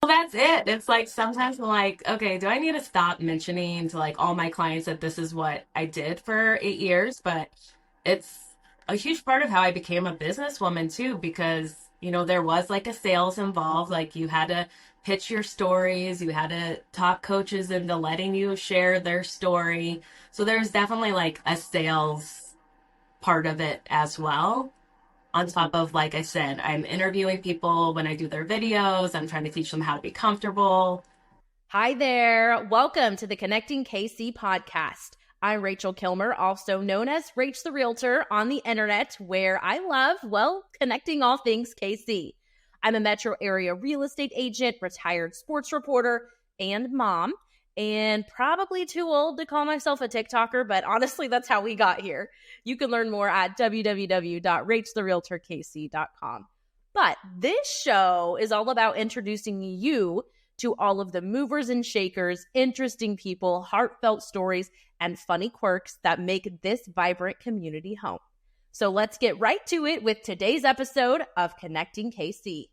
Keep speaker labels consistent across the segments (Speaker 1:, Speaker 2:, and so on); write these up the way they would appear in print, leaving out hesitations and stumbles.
Speaker 1: Well, that's it. It's like sometimes I'm like, okay, do I need to stop mentioning to like all my clients that this is what I did for 8 years? But it's a huge part of how I became a businesswoman too, because, there was like a sales involved. Like you had to pitch your stories, you had to talk coaches into letting you share their story. So there's definitely like a sales part of it as well. On top of, like I said, I'm interviewing people when I do their videos. I'm trying to teach them how to be comfortable.
Speaker 2: Hi there. Welcome to the Connecting KC podcast. I'm Rachel Kilmer, also known as Rach the Realtor on the internet, where I love, connecting all things KC. I'm a metro area real estate agent, retired sports reporter, and mom, and probably too old to call myself a TikToker, but honestly, that's how we got here. You can learn more at www.rachtherealtorkc.com. But this show is all about introducing you to all of the movers and shakers, interesting people, heartfelt stories, and funny quirks that make this vibrant community home. So let's get right to it with today's episode of Connecting KC.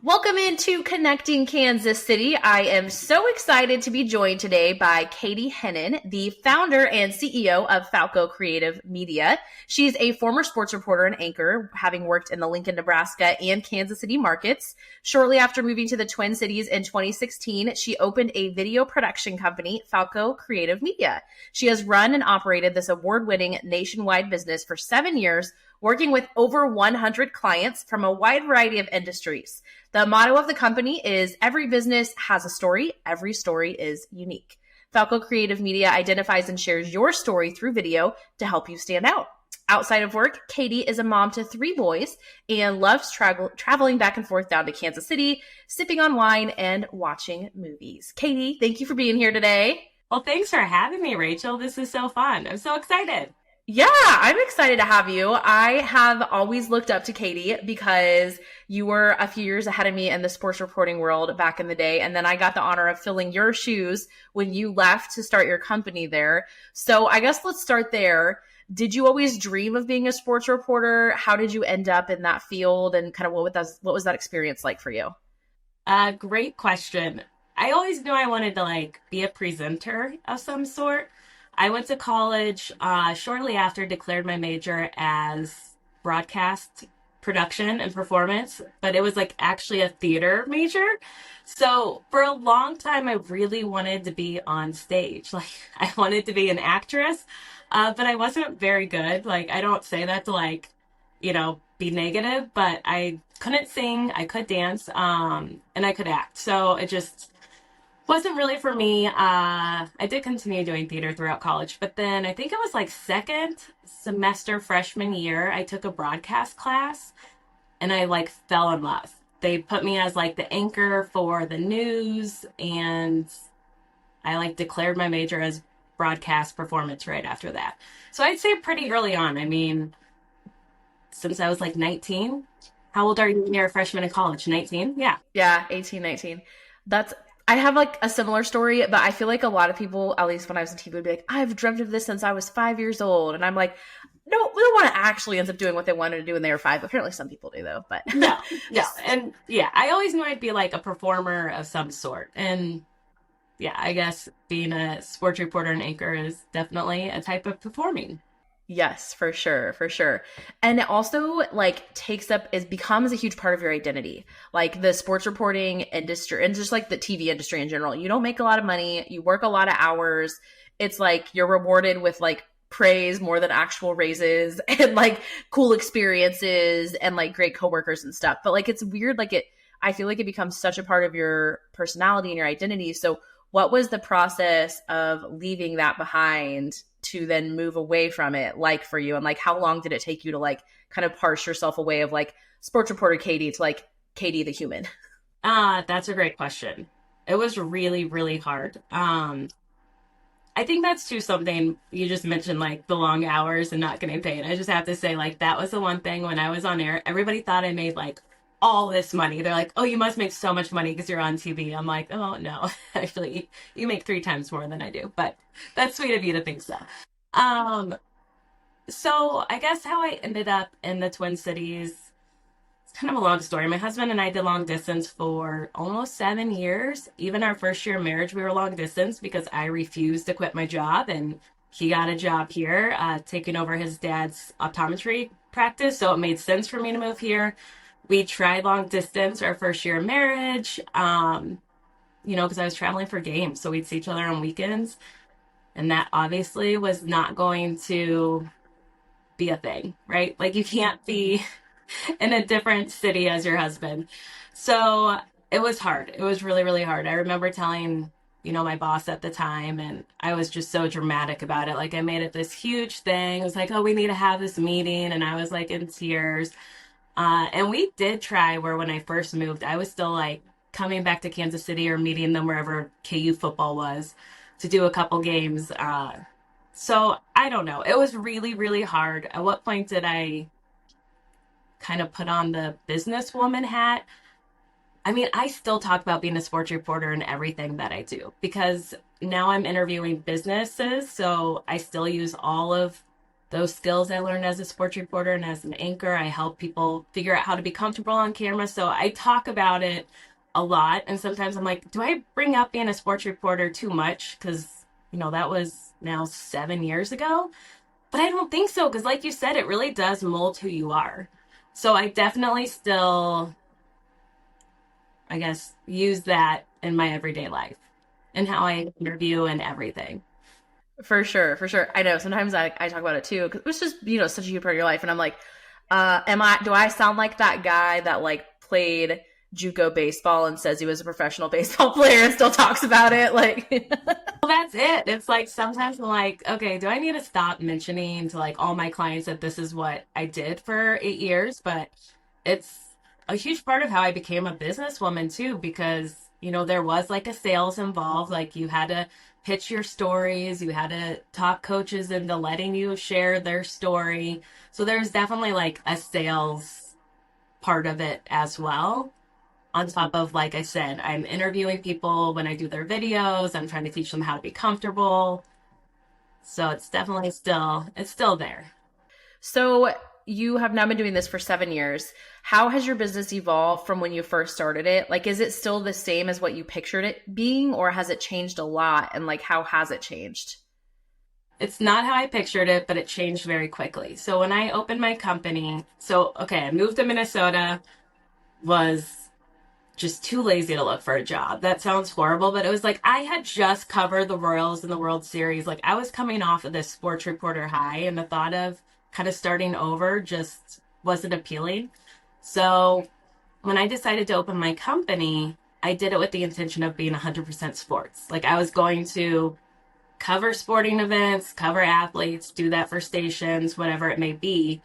Speaker 2: Welcome into Connecting Kansas City. I am so excited to be joined today by Katie Hennen, the founder and CEO of Falco Creative Media. She's a former sports reporter and anchor, having worked in the Lincoln, Nebraska and Kansas City markets. Shortly after moving to the Twin Cities in 2016, she opened a video production company, Falco Creative Media. She has run and operated this award-winning nationwide business for 7 years, working with over 100 clients from a wide variety of industries. The motto of the company is every business has a story. Every story is unique. Falco Creative Media identifies and shares your story through video to help you stand out. Outside of work, Katie is a mom to 3 boys and loves traveling back and forth down to Kansas City, sipping on wine and watching movies. Katie, thank you for being here today.
Speaker 1: Well, thanks for having me, Rachel. This is so fun. I'm so excited.
Speaker 2: Yeah, I'm excited to have you. I have always looked up to Katie because you were a few years ahead of me in the sports reporting world back in the day. And then I got the honor of filling your shoes when you left to start your company there. So I guess let's start there. Did you always dream of being a sports reporter? How did you end up in that field? And kind of what was that experience like for you?
Speaker 1: Great question. I always knew I wanted to like be a presenter of some sort. I went to college shortly after, declared my major as broadcast production and performance, but it was like actually a theater major. So for a long time, I really wanted to be on stage. Like I wanted to be an actress, but I wasn't very good. Like I don't say that to like, be negative, but I couldn't sing, I could dance, and I could act. So it just wasn't really for me. I did continue doing theater throughout college, but then I think it was like second semester freshman year, I took a broadcast class and I like fell in love. They put me as like the anchor for the news, and I like declared my major as broadcast performance right after that. So I'd say pretty early on. I mean, since I was like 19. How old are you when you're a freshman in college? 19? Yeah.
Speaker 2: Yeah, 18, 19. I have like a similar story, but I feel like a lot of people, at least when I was in TV, would be like, I've dreamt of this since I was 5 years old. And I'm like, no, we don't want to actually end up doing what they wanted to do when they were 5. Apparently some people do though, but
Speaker 1: No, no. And yeah, I always knew I'd be like a performer of some sort. And yeah, I guess being a sports reporter and anchor is definitely a type of performing.
Speaker 2: Yes, for sure, for sure. And it also like becomes a huge part of your identity. Like the sports reporting industry and just like the TV industry in general. You don't make a lot of money, you work a lot of hours. It's like you're rewarded with like praise more than actual raises and like cool experiences and like great coworkers and stuff. But like it's weird, I feel like it becomes such a part of your personality and your identity. So what was the process of leaving that behind to then move away from it like for you? And like how long did it take you to like kind of parse yourself away of like sports reporter Katie to like Katie the human?
Speaker 1: That's a great question. It was really, really hard. I think that's too something you just mentioned, like the long hours and not getting paid. I just have to say, like, that was the one thing when I was on air, everybody thought I made like all this money. They're like, oh, you must make so much money because you're on TV. I'm like, oh, no, actually, you make 3 times more than I do. But that's sweet of you to think so. Um, so I guess how I ended up in the Twin Cities, it's kind of a long story. My husband and I did long distance for almost 7 years. Even our first year of marriage, we were long distance because I refused to quit my job, and he got a job here, taking over his dad's optometry practice. So it made sense for me to move here. We tried long distance our first year of marriage, because I was traveling for games. So we'd see each other on weekends. And that obviously was not going to be a thing, right? Like you can't be in a different city as your husband. So it was hard. It was really, really hard. I remember telling, my boss at the time, and I was just so dramatic about it. Like I made it this huge thing. It was like, oh, we need to have this meeting. And I was like in tears. And we did try where when I first moved, I was still like coming back to Kansas City or meeting them wherever KU football was to do a couple games. So I don't know. It was really, really hard. At what point did I kind of put on the businesswoman hat? I mean, I still talk about being a sports reporter in everything that I do because now I'm interviewing businesses. So I still use all of those skills I learned as a sports reporter and as an anchor. I help people figure out how to be comfortable on camera. So I talk about it a lot. And sometimes I'm like, do I bring up being a sports reporter too much? Because, that was now 7 years ago. But I don't think so. Because like you said, it really does mold who you are. So I definitely still, I guess, use that in my everyday life and how I interview and everything.
Speaker 2: For sure, for sure. I know sometimes I talk about it too because it's just such a huge part of your life, and I'm like, do I sound like that guy that like played JUCO baseball and says he was a professional baseball player and still talks about it? Like,
Speaker 1: Well, that's it. It's like sometimes I'm like, okay, do I need to stop mentioning to like all my clients that this is what I did for 8 years? But it's a huge part of how I became a businesswoman too, because, there was like a sales involved. Like you had to pitch your stories, you had to talk coaches into letting you share their story. So there's definitely like a sales part of it as well. On top of, like I said, I'm interviewing people when I do their videos. I'm trying to teach them how to be comfortable. So it's definitely still there.
Speaker 2: so you have now been doing this for 7 years. How has your business evolved from when you first started it? Like, is it still the same as what you pictured it being, or has it changed a lot? And like, how has it changed?
Speaker 1: It's not how I pictured it, but it changed very quickly. So when I opened my company, okay, I moved to Minnesota, was just too lazy to look for a job. That sounds horrible, but it was like I had just covered the Royals in the World Series. Like I was coming off of this sports reporter high, and the thought of kind of starting over just wasn't appealing. So when I decided to open my company, I did it with the intention of being 100% sports. Like I was going to cover sporting events, cover athletes, do that for stations, whatever it may be.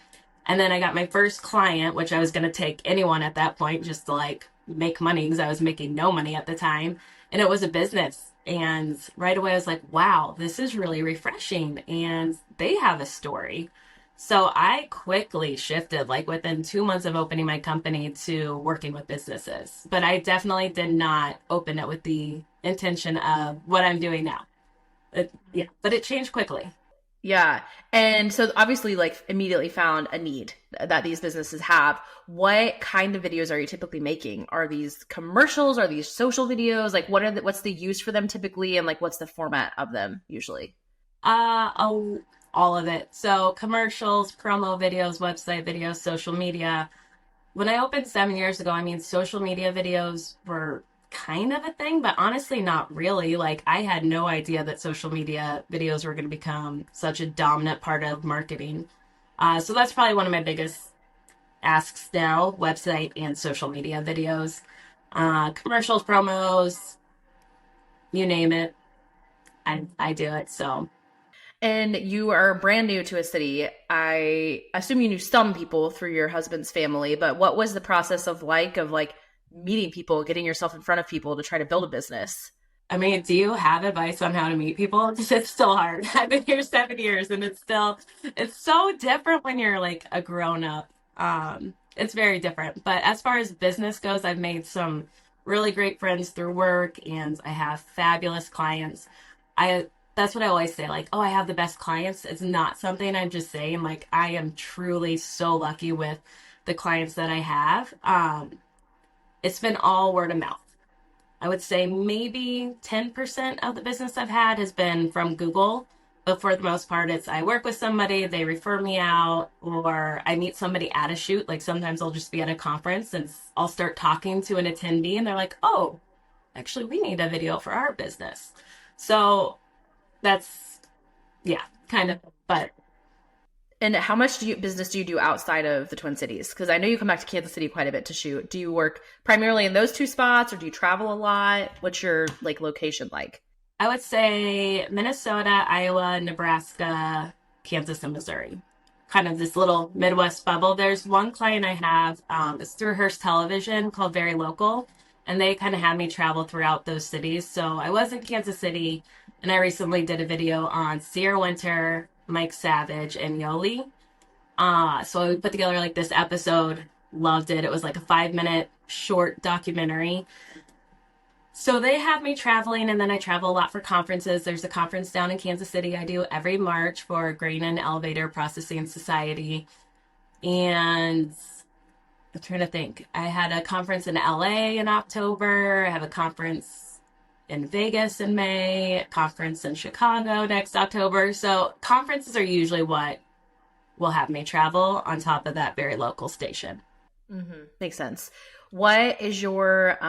Speaker 1: And then I got my first client, which I was going to take anyone at that point just to like make money because I was making no money at the time. And it was a business. And right away I was like, wow, this is really refreshing. And they have a story. So I quickly shifted, like within 2 months of opening my company, to working with businesses. But I definitely did not open it with the intention of what I'm doing now. Yeah, but it changed quickly.
Speaker 2: Yeah. And so obviously like immediately found a need that these businesses have. What kind of videos are you typically making? Are these commercials? Are these social videos? Like what's the use for them typically, and like what's the format of them usually?
Speaker 1: All of it. So commercials, promo videos, website videos, social media. When I opened 7 years ago, I mean, social media videos were kind of a thing, but honestly, not really. Like, I had no idea that social media videos were going to become such a dominant part of marketing. So that's probably one of my biggest asks now, website and social media videos. Commercials, promos, you name it. I do it. So
Speaker 2: And you are brand new to a city. I assume you knew some people through your husband's family, but what was the process of like meeting people, getting yourself in front of people to try to build a business?
Speaker 1: I mean, do you have advice on how to meet people? It's still hard. I've been here 7 years and it's so different when you're like a grown up. It's very different. But as far as business goes, I've made some really great friends through work and I have fabulous clients. That's what I always say, like, oh, I have the best clients. It's not something I'm just saying. Like, I am truly so lucky with the clients that I have, it's been all word of mouth. I would say maybe 10% of the business I've had has been from Google. But for the most part, it's I work with somebody, they refer me out, or I meet somebody at a shoot. Like sometimes I'll just be at a conference and I'll start talking to an attendee and they're like, oh, actually, we need a video for our business. So that's, yeah, kind of, but
Speaker 2: And how much business do you do outside of the Twin Cities? Because I know you come back to Kansas City quite a bit to shoot. Do you work primarily in those two spots, or do you travel a lot? What's your like location like?
Speaker 1: I would say Minnesota, Iowa, Nebraska, Kansas, and Missouri. Kind of this little Midwest bubble. There's one client I have, it's through Hearst Television called Very Local, and they kind of have me travel throughout those cities. So I was in Kansas City, and I recently did a video on Sierra Winter, Mike Savage, and Yoli. So we put together like this episode, loved it. It was like a 5 minute short documentary. So they have me traveling, and then I travel a lot for conferences. There's a conference down in Kansas City I do every March for Grain and Elevator Processing Society. And I'm trying to think. I had a conference in LA in October. I have a conference in Vegas in May, a conference in Chicago next October. So conferences are usually what will have me travel on top of that very local station.
Speaker 2: Makes sense. What is your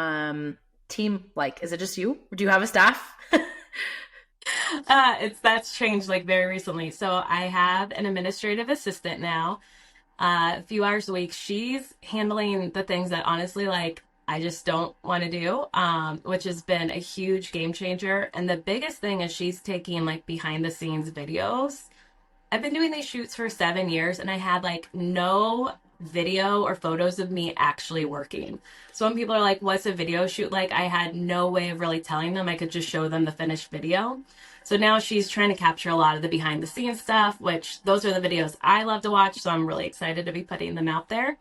Speaker 2: team like? Is it just you, or do you have a staff?
Speaker 1: That's changed like very recently. So I have an administrative assistant now, a few hours a week. She's handling the things that honestly, like, I just don't want to do, which has been a huge game changer. And the biggest thing is she's taking like behind the scenes videos. I've been doing these shoots for 7 years and I had like no video or photos of me actually working. So when people are like, what's a video shoot like? I had no way of really telling them. I could just show them the finished video. So now she's trying to capture a lot of the behind the scenes stuff, which those are the videos I love to watch. So I'm really excited to be putting them out there.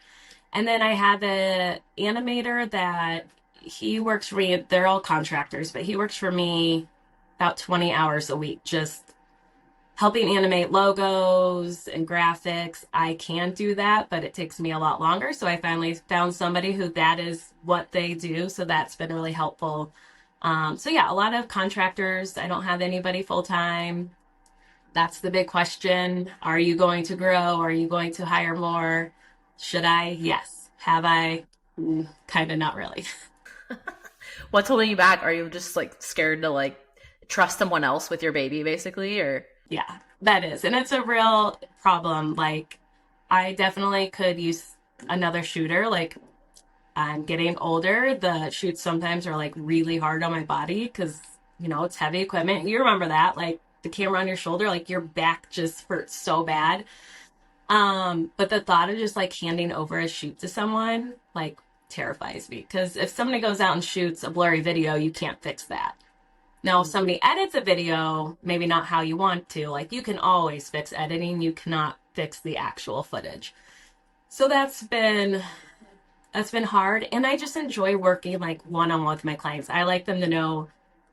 Speaker 1: And then I have an animator that he works for me. They're all contractors, but he works for me about 20 hours a week, just helping animate logos and graphics. I can do that, but it takes me a lot longer. So I finally found somebody who that is what they do. So that's been really helpful. So yeah, a lot of contractors. I don't have anybody full time. That's the big question. Are you going to grow? Are you going to hire more? Should I? Yes. Have I? Kind of not really.
Speaker 2: What's holding you back? Are you just like scared to like trust someone else with your baby, basically, or?
Speaker 1: Yeah, that is. And it's a real problem. Like, I definitely could use another shooter. Like, I'm getting older. The shoots sometimes are like really hard on my body because, it's heavy equipment. You remember that, like the camera on your shoulder, like your back just hurts so bad. But the thought of just like handing over a shoot to someone like terrifies me because if somebody goes out and shoots a blurry video, you can't fix that. Now, if somebody edits a video, maybe not how you want to, like you can always fix editing, you cannot fix the actual footage. So that's been hard. And I just enjoy working like one-on-one with my clients. I like them to know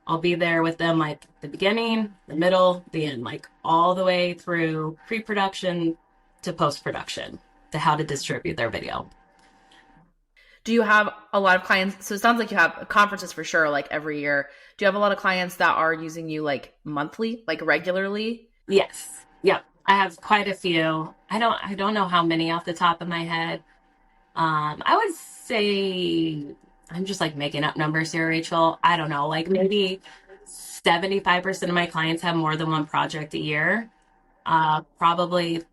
Speaker 1: I'll be there with them like the beginning, the middle, the end, like all the way through pre-production to post-production to how to distribute their video.
Speaker 2: Do you have a lot of clients? So it sounds like you have conferences for sure, like every year. Do you have a lot of clients that are using you like monthly, like regularly?
Speaker 1: Yes. Yep. I have quite a few. I don't know how many off the top of my head. I would say I'm just like making up numbers here, Rachel. I don't know, like maybe 75% of my clients have more than one project a year. Probably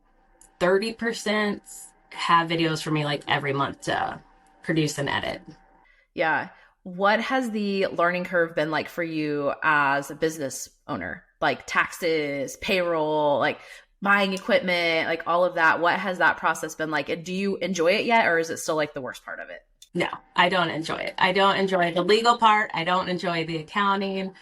Speaker 1: 30% have videos for me like every month to produce and edit.
Speaker 2: Yeah. What has the learning curve been like for you as a business owner? Like taxes, payroll, like buying equipment, like all of that. What has that process been like? And do you enjoy it yet, or is it still like the worst part of it?
Speaker 1: No, I don't enjoy it. I don't enjoy the legal part. I don't enjoy the accounting.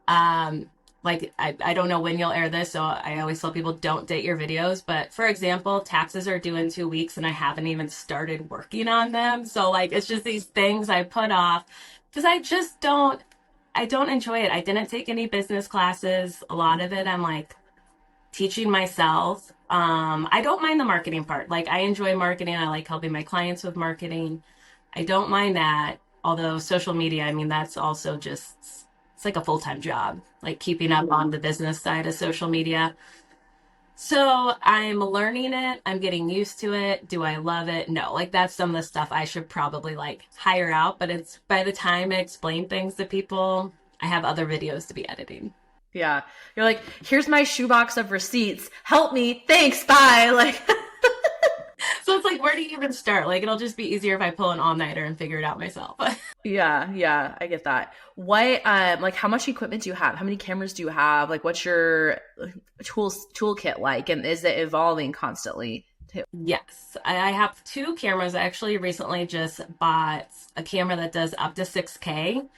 Speaker 1: I don't know when you'll air this, so I always tell people don't date your videos. But for example, taxes are due in 2 weeks and I haven't even started working on them. So like, it's just these things I put off because I don't enjoy it. I didn't take any business classes. A lot of it, I'm like teaching myself. I don't mind the marketing part. Like I enjoy marketing. I like helping my clients with marketing. I don't mind that. Although social media, I mean, that's also just, it's like a full-time job, like keeping up on the business side of social media. So I'm learning it. I'm getting used to it. Do I love it? No. Like that's some of the stuff I should probably like hire out, but it's by the time I explain things to people, I have other videos to be editing.
Speaker 2: Yeah. You're like, here's my shoebox of receipts. Help me. Thanks. Bye. Like,
Speaker 1: So it's like, where do you even start? Like, it'll just be easier if I pull an all-nighter and figure it out myself.
Speaker 2: yeah, yeah, I get that. What, like, how much equipment do you have? How many cameras do you have? Like, what's your toolkit like? And is it evolving constantly too?
Speaker 1: Yes, I have two cameras. I actually recently just bought a camera that does up to 6K,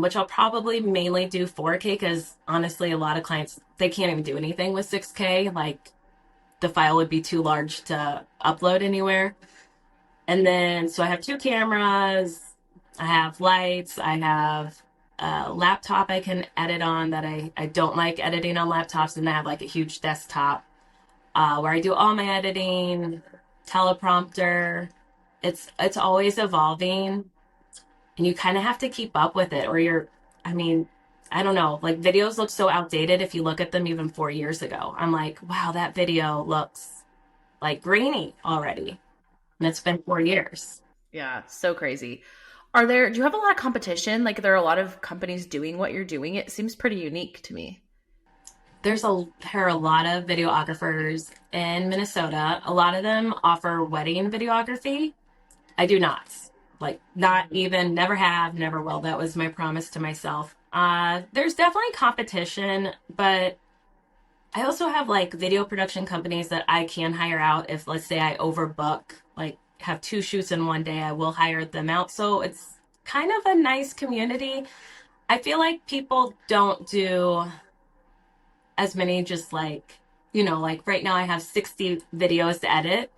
Speaker 1: which I'll probably mainly do 4K because honestly, a lot of clients, they can't even do anything with 6K. Like, the file would be too large to upload anywhere. And then, so I have two cameras, I have lights, I have a laptop I can edit on that I don't like editing on laptops. And I have like a huge desktop where I do all my editing, teleprompter. It's always evolving and you kind of have to keep up with it or I mean, I don't know, like videos look so outdated if you look at them even 4 years ago. I'm like, wow, that video looks like grainy already. And it's been 4 years.
Speaker 2: Yeah, so crazy. Do you have a lot of competition? Like, there are a lot of companies doing what you're doing. It seems pretty unique to me.
Speaker 1: There are a lot of videographers in Minnesota. A lot of them offer wedding videography. I do not. Like, not even, never have, never will. That was my promise to myself. There's definitely competition, but I also have like video production companies that I can hire out if, let's say, I overbook, like have two shoots in one day, I will hire them out. So it's kind of a nice community. I feel like people don't do as many just like, like right now I have 60 videos to edit.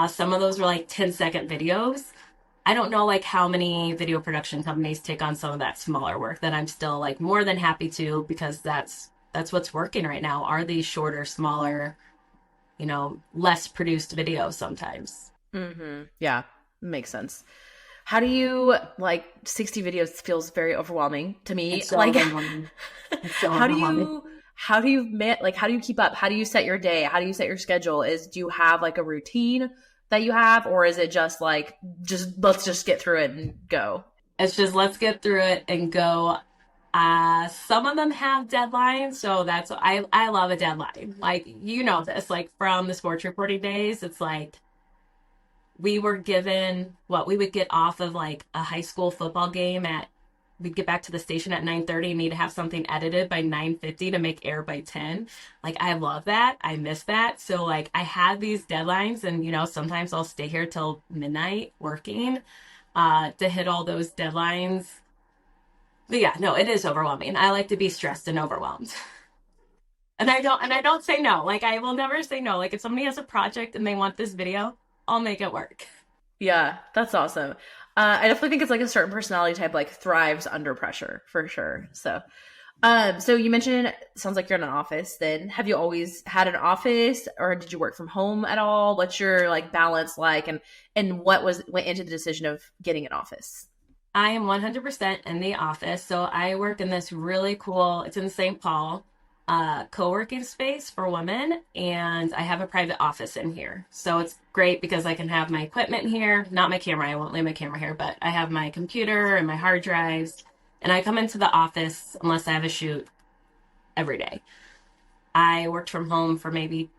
Speaker 1: Some of those were like 10-second videos. I don't know like how many video production companies take on some of that smaller work that I'm still like more than happy to because that's what's working right now are these shorter, smaller, less produced videos sometimes.
Speaker 2: Mm-hmm. Yeah, makes sense. How do you like 60 videos feels very overwhelming to me.
Speaker 1: It's so
Speaker 2: Like
Speaker 1: overwhelming. It's so
Speaker 2: how do
Speaker 1: overwhelming.
Speaker 2: you how do you keep up? How do you set your day? How do you set your schedule? Do you have like a routine that you have or is it just like just let's just get through it and go?
Speaker 1: It's just let's get through it and go. Some of them have deadlines, so I love a deadline. Like this, like from the sports reporting days, it's like we were given what we would get off of like a high school football game at we'd get back to the station at 9:30 and need to have something edited by 9:50 to make air by 10. Like I love that. I miss that. So like I have these deadlines and sometimes I'll stay here till midnight working to hit all those deadlines. But yeah, no, it is overwhelming. I like to be stressed and overwhelmed. And I don't say no. Like I will never say no. Like if somebody has a project and they want this video, I'll make it work.
Speaker 2: Yeah, that's awesome. I definitely think it's like a certain personality type like thrives under pressure for sure. So you mentioned sounds like you're in an office. Then have you always had an office, or did you work from home at all? What's your like balance like, and what went into the decision of getting an office?
Speaker 1: I am 100% in the office. So I work in this really cool, it's in St. Paul, co-working space for women. And I have a private office in here. So it's great because I can have my equipment here, not my camera. I won't leave my camera here, but I have my computer and my hard drives. And I come into the office unless I have a shoot every day. I worked from home for maybe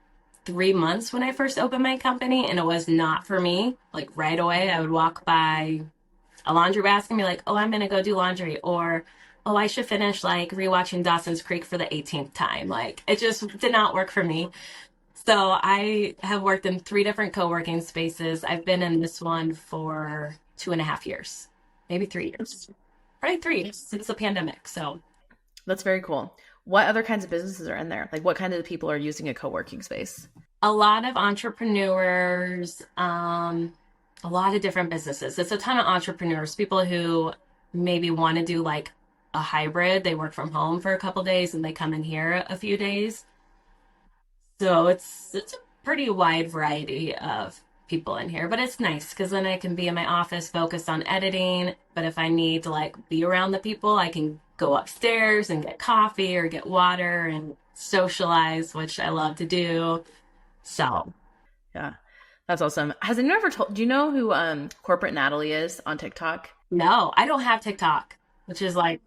Speaker 1: 3 months when I first opened my company, and it was not for me. Like right away, I would walk by a laundry basket and be like, oh, I'm going to go do laundry. Or, oh, I should finish like rewatching Dawson's Creek for the 18th time. Like it just did not work for me. So I have worked in 3 different co-working spaces. I've been in this one for 2.5 years, maybe 3 years, probably 3 since the pandemic. So
Speaker 2: That's very cool. What other kinds of businesses are in there? Like what kind of people are using a co-working space?
Speaker 1: a lot of entrepreneurs, a lot of different businesses. It's a ton of entrepreneurs, people who maybe want to do like a hybrid. They work from home for a couple days and they come in here a few days. So it's a pretty wide variety of people in here, but it's nice because then I can be in my office focused on editing. But if I need to like be around the people, I can go upstairs and get coffee or get water and socialize, which I love to do. So
Speaker 2: Yeah. That's awesome. Has anyone ever told, do you know who Corporate Natalie is on TikTok?
Speaker 1: no, I don't have TikTok, which is like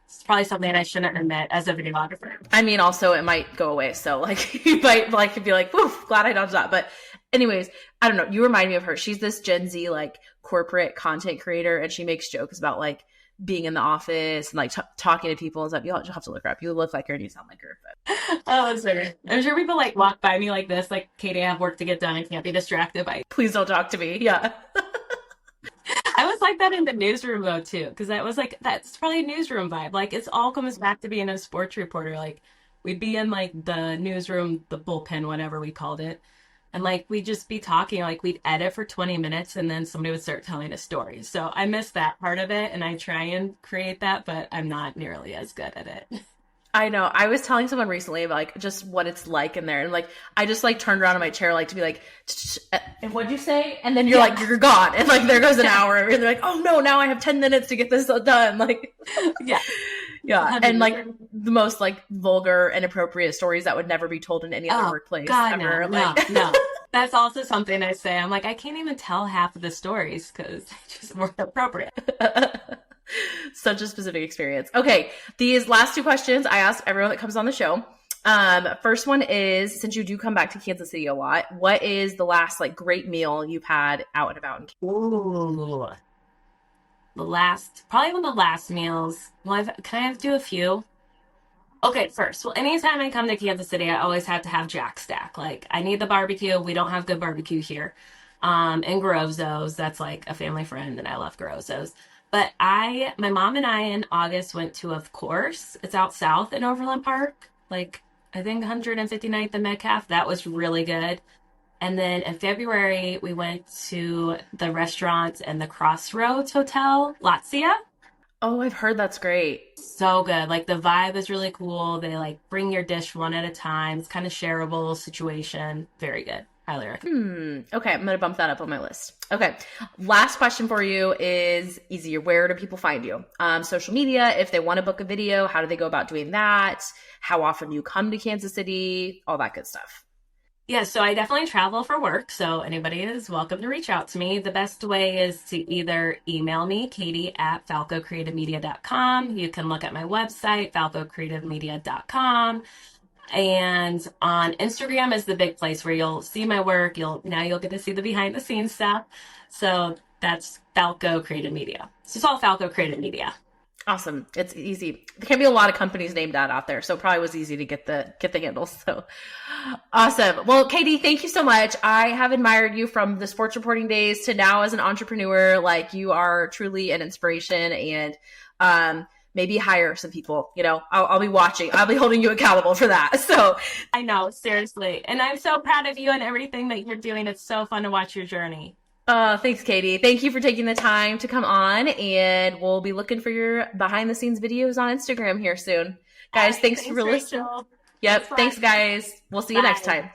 Speaker 1: it's probably something I shouldn't admit as a videographer.
Speaker 2: I mean, also it might go away. So like you might like be like, woof, glad I dodged that. But anyways, I don't know. You remind me of her. She's this Gen Z like corporate content creator, and she makes jokes about like being in the office and like talking to people and stuff. You'll have to look her up. You look like her and you sound like her. But
Speaker 1: Oh, that's fair. I'm sure people like walk by me like this, like Katie, I have work to get done. I can't be distracted by.
Speaker 2: please don't talk to me. Yeah.
Speaker 1: I was like that in the newsroom though too, because that was like that's probably a newsroom vibe. Like it's all comes back to being a sports reporter. Like we'd be in like the newsroom, the bullpen, whatever we called it, and like we'd just be talking. Like we'd edit for 20 minutes, and then somebody would start telling a story. So I miss that part of it, and I try and create that, but I'm not nearly as good at it.
Speaker 2: I know. I was telling someone recently about like just what it's like in there, and like I just like turned around in my chair like to be like, and what'd you say? And then you're like you're gone, and like there goes an hour, and they're like, oh no, now I have 10 minutes to get this done. Like,
Speaker 1: Yeah,
Speaker 2: yeah, and like
Speaker 1: 100%.
Speaker 2: the most like vulgar, inappropriate stories that would never be told in any other
Speaker 1: Oh
Speaker 2: workplace
Speaker 1: God, no,
Speaker 2: ever.
Speaker 1: no,
Speaker 2: Like,
Speaker 1: no. That's also something I say. I'm like, I can't even tell half of the stories because they just weren't appropriate.
Speaker 2: such a specific experience. Okay, these last two questions I ask everyone that comes on the show. First one is, since you do come back to Kansas City a lot, what is the last like great meal you've had out and about in Kansas?
Speaker 1: Ooh. Probably one of the last meals. Well, can I do a few? Okay, first. Well, anytime I come to Kansas City, I always have to have Jack Stack. Like, I need the barbecue. We don't have good barbecue here. And Garozzo's. That's like a family friend, and I love Garozzo's. But my mom and I in August went to, of course, it's out south in Overland Park, like I think 159th and Metcalf. That was really good. And then in February, we went to the restaurant in the Crossroads Hotel, Latzia.
Speaker 2: Oh, I've heard that's great.
Speaker 1: So good. Like the vibe is really cool. They like bring your dish one at a time. It's kind of shareable situation. Very good. Highly recommend.
Speaker 2: Okay, I'm gonna bump that up on my list. Okay, last question for you is easier. Where do people find you? Social media. If they want to book a video, how do they go about doing that? How often do you come to Kansas City? All that good stuff.
Speaker 1: Yeah, so I definitely travel for work, so anybody is welcome to reach out to me. The best way is to either email me, Katie at falcocreativemedia.com. You can look at my website, falcocreativemedia.com. And on Instagram is the big place where you'll see my work. You'll get to see the behind the scenes stuff. So that's Falco Creative Media. It's just all Falco Creative Media.
Speaker 2: Awesome. It's easy. There can be a lot of companies named that out there, so it probably was easy to get the handles. So awesome. Well, Katie, thank you so much. I have admired you from the sports reporting days to now as an entrepreneur. Like you are truly an inspiration, and maybe hire some people. You know, I'll be watching. I'll be holding you accountable for that. So
Speaker 1: I know, seriously. And I'm so proud of you and everything that you're doing. It's so fun to watch your journey.
Speaker 2: thanks, Katie. Thank you for taking the time to come on, and we'll be looking for your behind the scenes videos on Instagram here soon. Guys,
Speaker 1: All right,
Speaker 2: thanks for listening.
Speaker 1: Rachel.
Speaker 2: Yep. Thanks, guys. We'll see you next
Speaker 1: Bye.
Speaker 2: time.